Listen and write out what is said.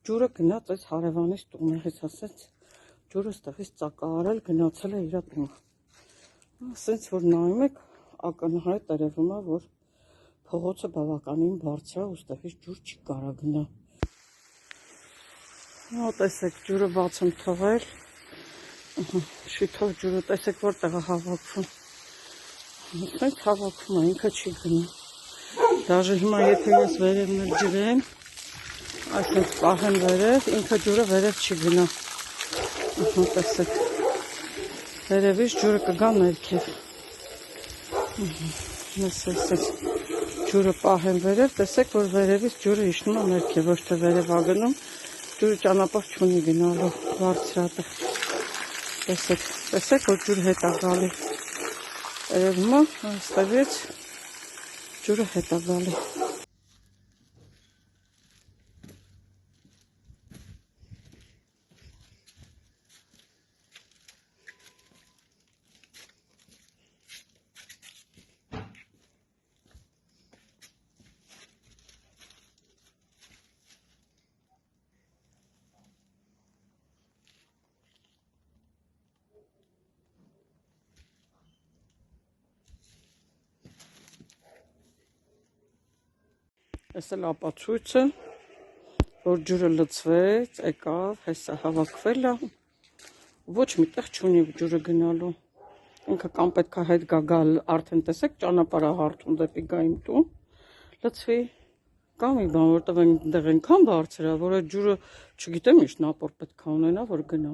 ջուրը գնաց այս հարևանից տունից, ասեց ջուրը ստեղից ծակարել գնացել է իր տունը։ Ասենց որ նայում եք, ակնհայտ երևում է, որ փողոցը բավականին բարձր է ու ստեղից ջուր չի կարա գնա։ Հա տեսեք ջուրը բաց եմ թողել։ Շիթով ջուրը տեսեք որտեղ է հավաքվում։ Ասենք հավաքվում է, ինքը չի գնում։ Դաժե հիմա եթե ես վերևն էլ ջրեմ, այսպես պահեմ վերև, ինքը ջուրը վերև չի գնա։ Տեսեք, վերևից ջուրը կգա ներքև։ Ջուրը պահեմ վերև, տեսեք, որ վերևից ջուրը իջնում է ներքև, ոչ թե վերև ա գնում, ջուրը ճանապարհ չունի գնալու բարձրատեղ։ Տեսեք, որ ջուրը հետ է գալի։ Երևում է, այստեղից ջուրը հետ է գալի։ Այս էլ ապացույցը, որ ջուրը լցվեց, եկավ, հեսա հավաքվել է, ոչ միտեղ չունի ջուրը գնալու, ինքը կամ պետք է հետ գալ, արդեն տեսեք ճանապարհը հարթում դեպի գա իմ տուն, լցվի, կամ մի բան, որտեղ այնտեղ այնքան բարձր է, որ այդ ջուրը չգիտեմ ինչ նապոր պետք է ունենա, որ գնա։